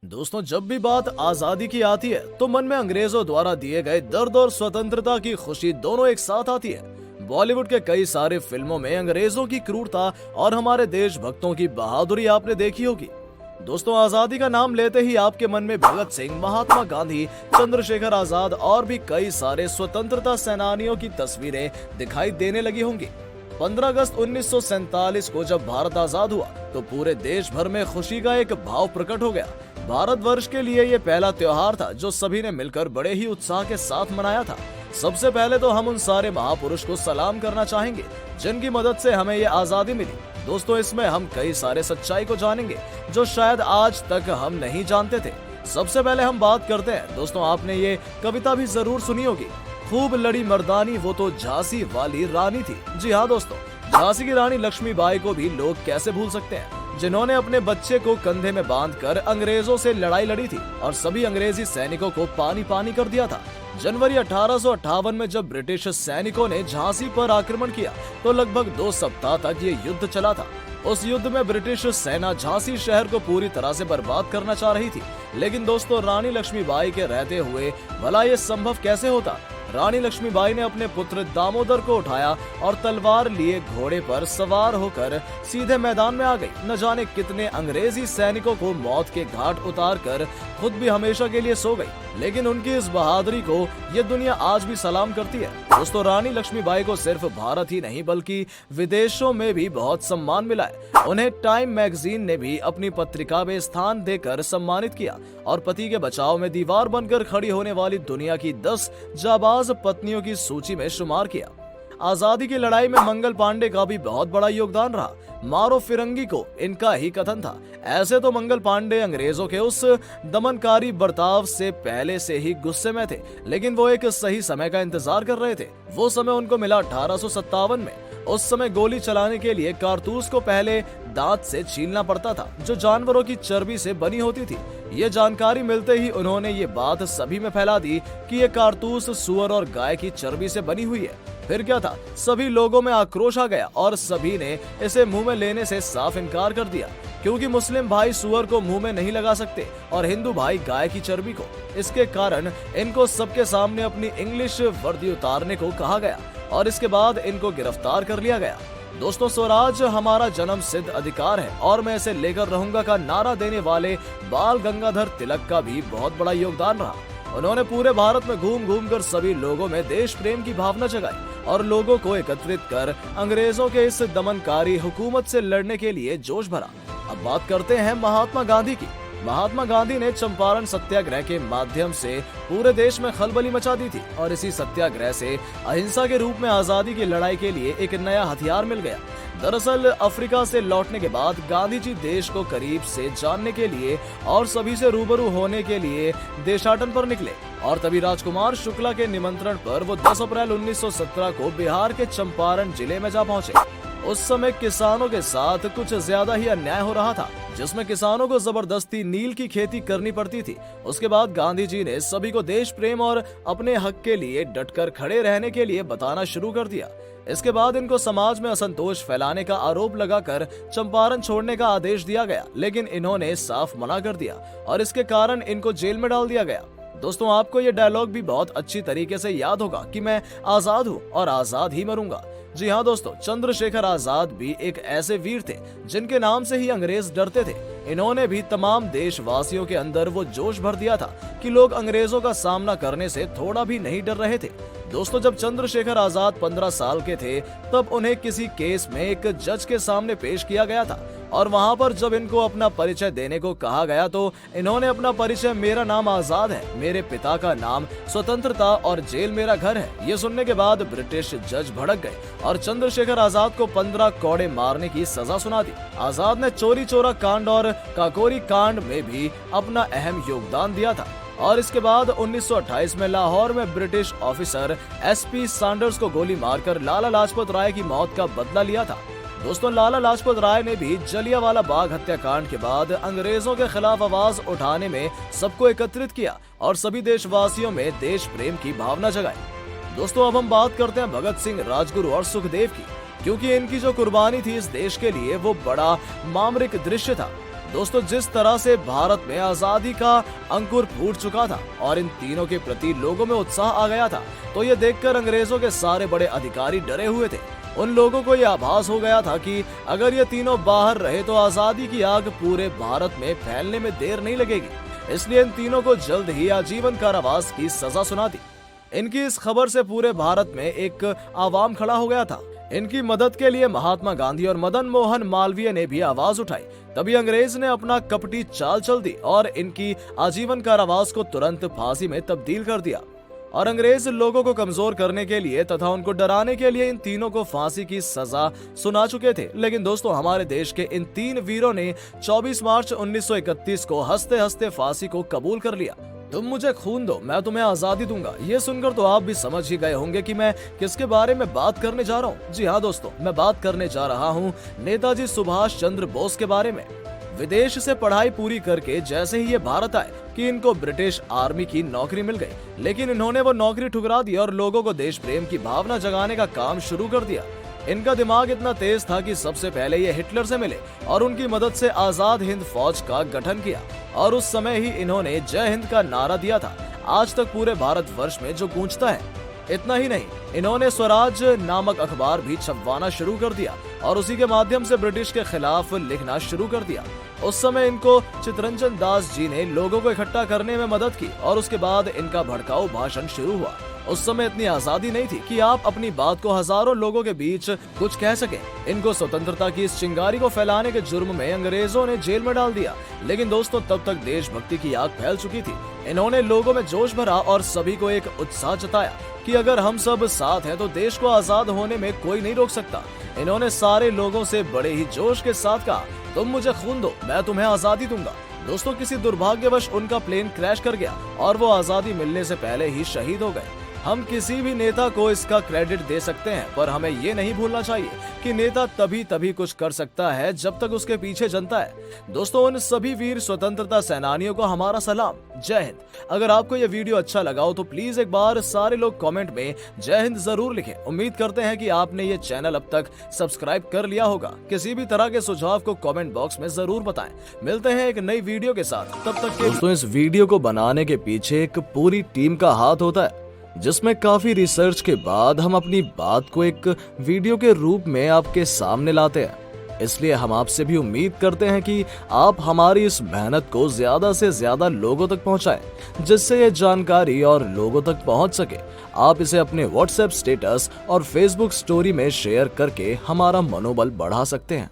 दोस्तों, जब भी बात आजादी की आती है तो मन में अंग्रेजों द्वारा दिए गए दर्द और स्वतंत्रता की खुशी दोनों एक साथ आती है। बॉलीवुड के कई सारे फिल्मों में अंग्रेजों की क्रूरता और हमारे देशभक्तों की बहादुरी आपने देखी होगी। दोस्तों, आजादी का नाम लेते ही आपके मन में भगत सिंह, महात्मा गांधी, चंद्रशेखर आजाद और भी कई सारे स्वतंत्रता सेनानियों की तस्वीरें दिखाई देने लगी होंगी। 15 अगस्त 1947 को जब भारत आजाद हुआ तो पूरे देश भर में खुशी का एक भाव प्रकट हो गया। भारतवर्ष के लिए ये पहला त्योहार था जो सभी ने मिलकर बड़े ही उत्साह के साथ मनाया था। सबसे पहले तो हम उन सारे महापुरुष को सलाम करना चाहेंगे जिनकी मदद से हमें ये आजादी मिली। दोस्तों, इसमें हम कई सारे सच्चाई को जानेंगे जो शायद आज तक हम नहीं जानते थे। सबसे पहले हम बात करते हैं। दोस्तों, आपने ये कविता भी जरूर सुनी होगी, खूब लड़ी मर्दानी वो तो झांसी वाली रानी थी। जी हाँ दोस्तों, झांसी की रानी लक्ष्मीबाई को भी लोग कैसे भूल सकते हैं, जिन्होंने अपने बच्चे को कंधे में बांधकर अंग्रेजों से लड़ाई लड़ी थी और सभी अंग्रेजी सैनिकों को पानी पानी कर दिया था। जनवरी 1858 में जब ब्रिटिश सैनिकों ने झांसी पर आक्रमण किया तो लगभग 2 सप्ताह तक ये युद्ध चला था। उस युद्ध में ब्रिटिश सेना झांसी शहर को पूरी तरह से बर्बाद करना चाह रही थी, लेकिन दोस्तों रानी लक्ष्मीबाई के रहते हुए भला ये संभव कैसे होता। रानी लक्ष्मीबाई ने अपने पुत्र दामोदर को उठाया और तलवार लिए घोड़े पर सवार होकर सीधे मैदान में आ गई। न जाने कितने अंग्रेजी सैनिकों को मौत के घाट उतारकर खुद भी हमेशा के लिए सो गई, लेकिन उनकी इस बहादुरी को ये दुनिया आज भी सलाम करती है। दोस्तों, रानी लक्ष्मीबाई को सिर्फ भारत ही नहीं बल्कि विदेशों में भी बहुत सम्मान मिला है। उन्हें टाइम मैगजीन ने भी अपनी पत्रिका में स्थान देकर सम्मानित किया और पति के बचाव में दीवार बनकर खड़ी होने वाली दुनिया की 10 जाबाज पत्नियों की सूची में शुमार किया। आजादी की लड़ाई में मंगल पांडे का भी बहुत बड़ा योगदान रहा। मारो फिरंगी को इनका ही कथन था। ऐसे तो मंगल पांडे अंग्रेजों के उस दमनकारी बर्ताव से पहले से ही गुस्से में थे, लेकिन वो एक सही समय का इंतजार कर रहे थे। वो समय उनको मिला 1857 में। उस समय गोली चलाने के लिए कारतूस को पहले दांत से छीलना पड़ता था, जो जानवरों की चर्बी से बनी होती थी। ये जानकारी मिलते ही उन्होंने ये बात सभी में फैला दी कि ये कारतूस सुअर और गाय की चर्बी से बनी हुई है। फिर क्या था, सभी लोगों में आक्रोश आ गया और सभी ने इसे मुंह में लेने से साफ इनकार कर दिया, क्योंकि मुस्लिम भाई सुअर को मुंह में नहीं लगा सकते और हिंदू भाई गाय की चर्बी को। इसके कारण इनको सबके सामने अपनी इंग्लिश वर्दी उतारने को कहा गया और इसके बाद इनको गिरफ्तार कर लिया गया। दोस्तों, स्वराज हमारा जन्म सिद्ध अधिकार है और मैं इसे लेकर रहूंगा का नारा देने वाले बाल गंगाधर तिलक का भी बहुत बड़ा योगदान रहा। उन्होंने पूरे भारत में घूम घूम कर सभी लोगों में देश प्रेम की भावना जगाई और लोगों को एकत्रित कर अंग्रेजों के इस दमनकारी हुकूमत से लड़ने के लिए जोश भरा। अब बात करते हैं महात्मा गांधी की। महात्मा गांधी ने चंपारण सत्याग्रह के माध्यम से पूरे देश में खलबली मचा दी थी और इसी सत्याग्रह से अहिंसा के रूप में आजादी की लड़ाई के लिए एक नया हथियार मिल गया। दरअसल अफ्रीका से लौटने के बाद गांधी जी देश को करीब से जानने के लिए और सभी से रूबरू होने के लिए देशाटन पर निकले और तभी राजकुमार शुक्ला के निमंत्रण पर वो 10 अप्रैल 1917 को बिहार के चंपारण जिले में जा पहुंचे। उस समय किसानों के साथ कुछ ज्यादा ही अन्याय हो रहा था, जिसमें किसानों को जबरदस्ती नील की खेती करनी पड़ती थी। उसके बाद गांधी जी ने सभी को देश प्रेम और अपने हक के लिए डटकर खड़े रहने के लिए बताना शुरू कर दिया। इसके बाद इनको समाज में असंतोष फैलाने का आरोप लगाकर चंपारण छोड़ने का आदेश दिया गया, लेकिन इन्होंने साफ मना कर दिया और इसके कारण इनको जेल में डाल दिया गया। दोस्तों, आपको ये डायलॉग भी बहुत अच्छी तरीके से याद होगा कि मैं आजाद हूँ और आजाद ही मरूंगा। जी हाँ दोस्तों, चंद्रशेखर आजाद भी एक ऐसे वीर थे जिनके नाम से ही अंग्रेज डरते थे। इन्होंने भी तमाम देशवासियों के अंदर वो जोश भर दिया था कि लोग अंग्रेजों का सामना करने से थोड़ा भी नहीं डर रहे थे। दोस्तों, जब चंद्रशेखर आजाद 15 साल के थे तब उन्हें किसी केस में एक जज के सामने पेश किया गया था और वहां पर जब इनको अपना परिचय देने को कहा गया तो इन्होंने अपना परिचय मेरा नाम आजाद है, मेरे पिता का नाम स्वतंत्रता और जेल मेरा घर है, ये सुनने के बाद ब्रिटिश जज भड़क गए और चंद्रशेखर आजाद को 15 कोड़े मारने की सजा सुना दी। आजाद ने चोरी चोरा कांड और काकोरी कांड में भी अपना अहम योगदान दिया था और इसके बाद 1928 में लाहौर में ब्रिटिश ऑफिसर एसपी सैंडर्स को गोली मारकर लाला लाजपत राय की मौत का बदला लिया था। दोस्तों, लाला लाजपत राय ने भी जलियांवाला बाग हत्याकांड के बाद अंग्रेजों के खिलाफ आवाज उठाने में सबको एकत्रित किया और सभी देशवासियों में देश प्रेम की भावना जगाई। दोस्तों, अब हम बात करते हैं भगत सिंह, राजगुरु और सुखदेव की, क्योंकि इनकी जो कुर्बानी थी इस देश के लिए वो बड़ा मामरिक दृश्य था। दोस्तों, जिस तरह से भारत में आजादी का अंकुर फूट चुका था और इन तीनों के प्रति लोगों में उत्साह आ गया था, तो ये देखकर अंग्रेजों के सारे बड़े अधिकारी डरे हुए थे। उन लोगों को यह आभास हो गया था कि अगर ये तीनों बाहर रहे तो आजादी की आग पूरे भारत में फैलने में देर नहीं लगेगी। इसलिए इन तीनों को जल्द ही आजीवन कारावास की सजा सुना दी। इनकी इस खबर से पूरे भारत में एक आवाम खड़ा हो गया था। इनकी मदद के लिए महात्मा गांधी और मदन मोहन मालवीय ने भी आवाज उठाई। तभी अंग्रेज ने अपना कपटी चाल चल दी और इनकी आजीवन कारावास को तुरंत फांसी में तब्दील कर दिया। और अंग्रेज लोगों को कमजोर करने के लिए तथा उनको डराने के लिए इन तीनों को फांसी की सजा सुना चुके थे। लेकिन दोस्तों, हमारे देश के इन 3 वीरों ने 24 मार्च 1931 को हंसते हंसते फांसी को कबूल कर लिया। तुम मुझे खून दो, मैं तुम्हें आजादी दूंगा। ये सुनकर तो आप भी समझ ही गए होंगे कि मैं किसके बारे में बात करने जा रहा हूँ। जी हाँ दोस्तों, मैं बात करने जा रहा हूँ नेताजी सुभाष चंद्र बोस के बारे में। विदेश से पढ़ाई पूरी करके जैसे ही ये भारत आए कि इनको ब्रिटिश आर्मी की नौकरी मिल गई, लेकिन इन्होंने वो नौकरी ठुकरा दी और लोगों को देश प्रेम की भावना जगाने का काम शुरू कर दिया। इनका दिमाग इतना तेज था कि सबसे पहले ये हिटलर से मिले और उनकी मदद से आजाद हिंद फौज का गठन किया और उस समय ही इन्होंने जय हिंद का नारा दिया था, आज तक पूरे भारत वर्ष में जो गूंजता है। इतना ही नहीं, इन्होंने स्वराज नामक अखबार भी छपवाना शुरू कर दिया और उसी के माध्यम से ब्रिटिश के खिलाफ लिखना शुरू कर दिया। उस समय इनको चितरंजन दास जी ने लोगों को इकट्ठा करने में मदद की और उसके बाद इनका भड़काऊ भाषण शुरू हुआ। उस समय इतनी आजादी नहीं थी कि आप अपनी बात को हजारों लोगों के बीच कुछ कह सके। इनको स्वतंत्रता की इस चिंगारी को फैलाने के जुर्म में अंग्रेजों ने जेल में डाल दिया। लेकिन दोस्तों, तब तक देशभक्ति की आग फैल चुकी थी। इन्होंने लोगों में जोश भरा और सभी को एक उत्साह जताया कि अगर हम सब साथ हैं तो देश को आजाद होने में कोई नहीं रोक सकता। इन्होंने सारे लोगों से बड़े ही जोश के साथ कहा, तुम मुझे खून दो, मैं तुम्हें आजादी दूंगा। दोस्तों, किसी दुर्भाग्यवश उनका प्लेन क्रैश कर गया और वो आजादी मिलने से पहले ही शहीद हो गए। हम किसी भी नेता को इसका क्रेडिट दे सकते हैं, पर हमें ये नहीं भूलना चाहिए कि नेता तभी कुछ कर सकता है जब तक उसके पीछे जनता है। दोस्तों, उन सभी वीर स्वतंत्रता सेनानियों को हमारा सलाम। जय हिंद। अगर आपको ये वीडियो अच्छा लगा हो तो प्लीज एक बार सारे लोग कमेंट में जय हिंद जरूर लिखें। उम्मीद करते हैं कि आपने ये चैनल अब तक सब्सक्राइब कर लिया होगा। किसी भी तरह के सुझाव को कमेंट बॉक्स में जरूर बताएं। मिलते हैं एक नई वीडियो के साथ, तब तक के दोस्तों, इस वीडियो को बनाने के पीछे एक पूरी टीम का हाथ होता है, जिसमें काफी रिसर्च के बाद हम अपनी बात को एक वीडियो के रूप में आपके सामने लाते हैं। इसलिए हम आपसे भी उम्मीद करते हैं कि आप हमारी इस मेहनत को ज्यादा से ज्यादा लोगों तक पहुंचाएं, जिससे ये जानकारी और लोगों तक पहुंच सके। आप इसे अपने व्हाट्सएप स्टेटस और फेसबुक स्टोरी में शेयर करके हमारा मनोबल बढ़ा सकते हैं।